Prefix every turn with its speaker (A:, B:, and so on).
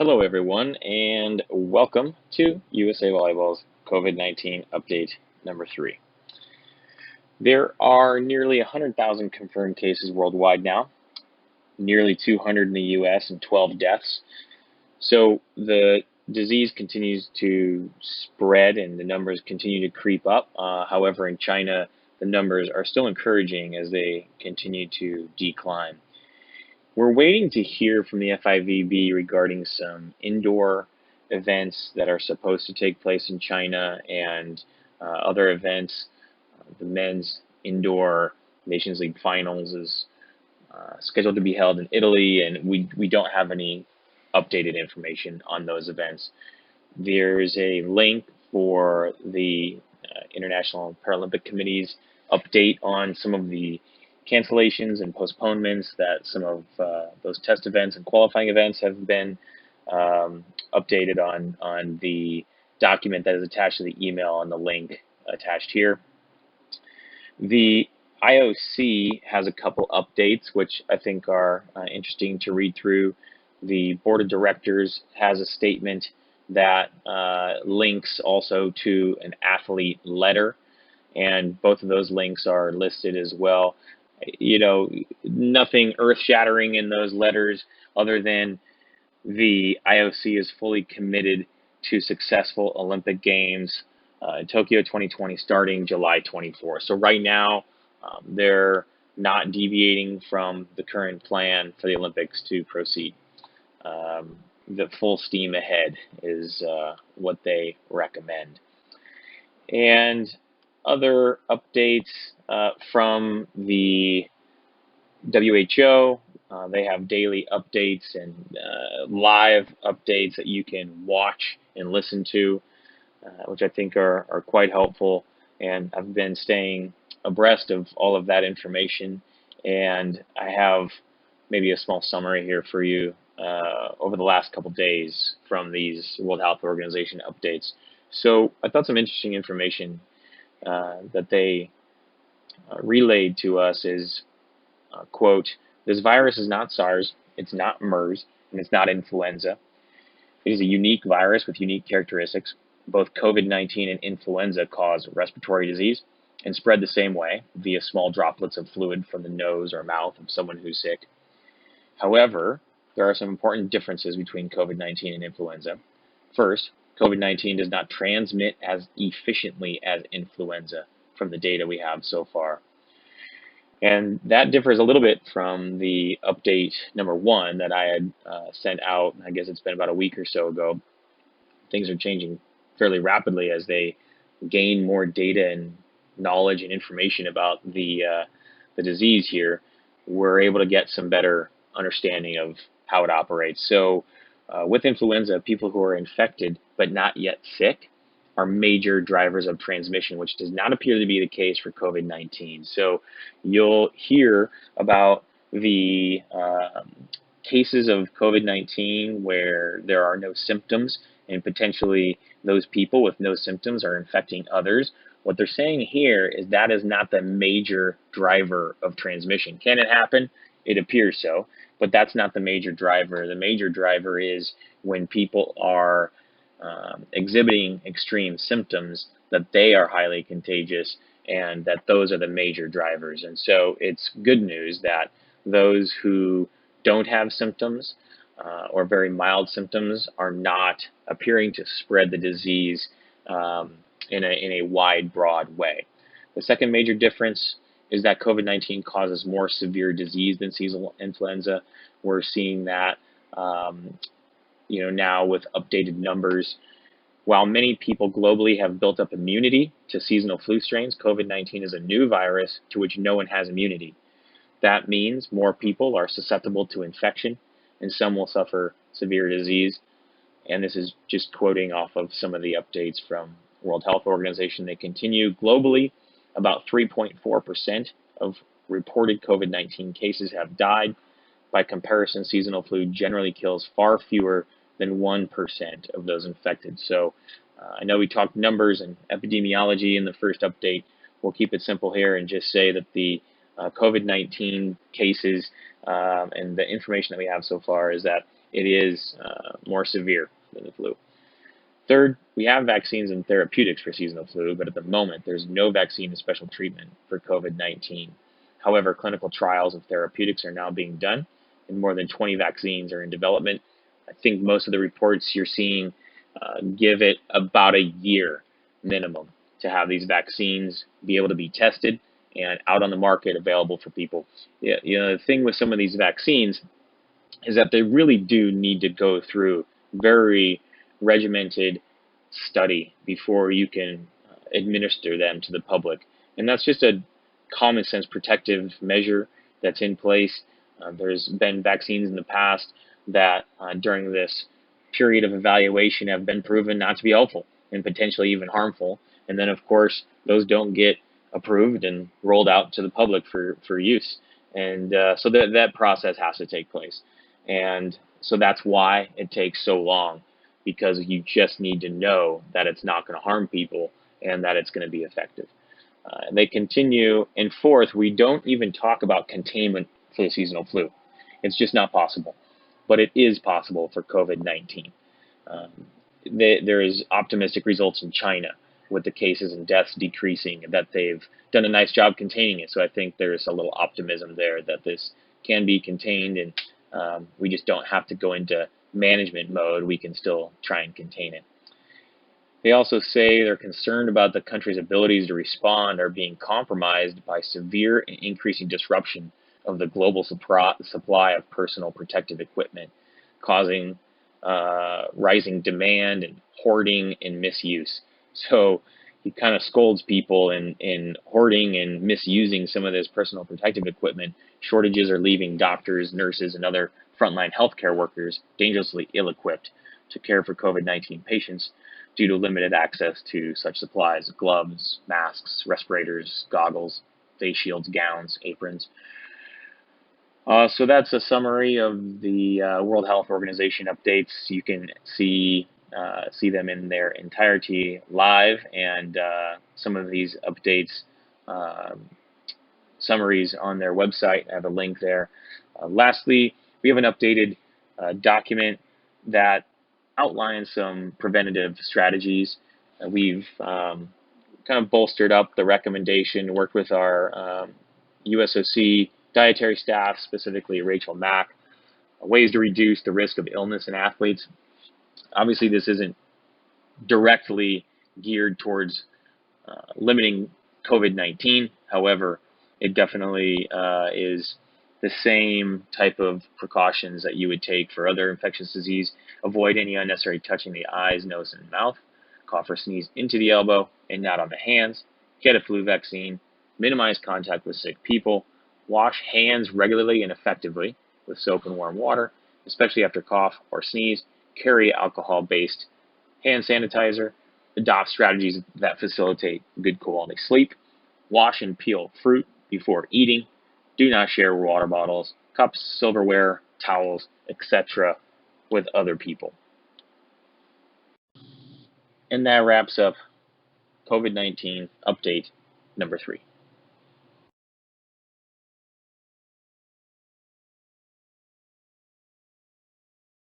A: Hello, everyone, and welcome to USA Volleyball's COVID-19 update number 3. There are nearly 100,000 confirmed cases worldwide now, nearly 200 in the US, and 12 deaths. So the disease continues to spread and the numbers continue to creep up. However, in China, the numbers are still encouraging as they continue to decline. We're waiting to hear from the FIVB regarding some indoor events that are supposed to take place in China and other events. The men's indoor Nations League finals is scheduled to be held in Italy, and we don't have any updated information on those events. There's a link for the International Paralympic Committee's update on some of the cancellations and postponements that some of those test events and qualifying events have been updated on the document that is attached to the email on the link attached here. The IOC has a couple updates which I think are interesting to read through. The board of directors has a statement that links also to an athlete letter, and both of those links are listed as well. You know, nothing earth-shattering in those letters other than the IOC is fully committed to successful Olympic Games in Tokyo 2020 starting July 24. So right now, they're not deviating from the current plan for the Olympics to proceed. The full steam ahead is what they recommend. And other updates from the WHO, they have daily updates and live updates that you can watch and listen to, which I think are quite helpful. And I've been staying abreast of all of that information. And I have maybe a small summary here for you over the last couple days from these World Health Organization updates. So I thought some interesting information that they relayed to us is, quote, "This virus is not SARS, it's not MERS, and it's not influenza. It is a unique virus with unique characteristics. Both COVID-19 and influenza cause respiratory disease and spread the same way, via small droplets of fluid from the nose or mouth of someone who's sick. However, there are some important differences between COVID-19 and influenza. First, COVID-19 does not transmit as efficiently as influenza from the data we have so far. And that differs a little bit from the update number 1 that I had sent out. I guess it's been about a week or so ago. Things are changing fairly rapidly as they gain more data and knowledge and information about the disease here. We're able to get some better understanding of how it operates. So with influenza, people who are infected but not yet sick are major drivers of transmission, which does not appear to be the case for COVID-19. So you'll hear about the cases of COVID-19 where there are no symptoms, and potentially those people with no symptoms are infecting others. What they're saying here is that is not the major driver of transmission. Can it happen? It appears so, but that's not the major driver. The major driver is when people are exhibiting extreme symptoms, that they are highly contagious, and that those are the major drivers. And so it's good news that those who don't have symptoms or very mild symptoms are not appearing to spread the disease in a wide, broad way. The second major difference is that COVID-19 causes more severe disease than seasonal influenza. We're seeing that now with updated numbers. While many people globally have built up immunity to seasonal flu strains, COVID-19 is a new virus to which no one has immunity. That means more people are susceptible to infection, and some will suffer severe disease. And this is just quoting off of some of the updates from World Health Organization. They continue globally, about 3.4% of reported COVID-19 cases have died. By comparison, seasonal flu generally kills far fewer than 1% of those infected. So I know we talked numbers and epidemiology in the first update. We'll keep it simple here and just say that the COVID-19 cases and the information that we have so far is that it is more severe than the flu. Third, we have vaccines and therapeutics for seasonal flu, but at the moment, there's no vaccine or special treatment for COVID-19. However, clinical trials of therapeutics are now being done, and more than 20 vaccines are in development. I think most of the reports you're seeing give it about a year minimum to have these vaccines be able to be tested and out on the market available for people. Yeah, the thing with some of these vaccines is that they really do need to go through very regimented study before you can administer them to the public. And that's just a common sense protective measure that's in place. There's been vaccines in the past that during this period of evaluation have been proven not to be helpful and potentially even harmful. And then, of course, those don't get approved and rolled out to the public for use. And so that process has to take place. And so that's why it takes so long, because you just need to know that it's not going to harm people and that it's going to be effective. They continue, and fourth, we don't even talk about containment for the seasonal flu. It's just not possible, but it is possible for COVID-19. There is optimistic results in China with the cases and deaths decreasing, and that they've done a nice job containing it. So I think there's a little optimism there that this can be contained, and we just don't have to go into management mode. We can still try and contain it. They also say they're concerned about the country's abilities to respond are being compromised by severe and increasing disruption of the global supply of personal protective equipment, causing rising demand and hoarding and misuse. So he kind of scolds people in hoarding and misusing some of this personal protective equipment. Shortages are leaving doctors, nurses, and other frontline healthcare workers dangerously ill-equipped to care for COVID-19 patients due to limited access to such supplies: gloves, masks, respirators, goggles, face shields, gowns, aprons. So that's a summary of the World Health Organization updates. You can see them in their entirety live, and some of these updates summaries on their website. I have a link there. Lastly, we have an updated document that outlines some preventative strategies. We've kind of bolstered up the recommendation, worked with our USOC dietary staff, specifically Rachel Mack, ways to reduce the risk of illness in athletes. Obviously, this isn't directly geared towards limiting COVID-19. However, it definitely is the same type of precautions that you would take for other infectious disease. Avoid any unnecessary touching the eyes, nose, and mouth. Cough or sneeze into the elbow and not on the hands. Get a flu vaccine. Minimize contact with sick people. Wash hands regularly and effectively with soap and warm water, especially after cough or sneeze. Carry alcohol-based hand sanitizer. Adopt strategies that facilitate good quality sleep. Wash and peel fruit before eating. Do not share water bottles, cups, silverware, towels, etc. with other people. And that wraps up COVID-19 update number 3.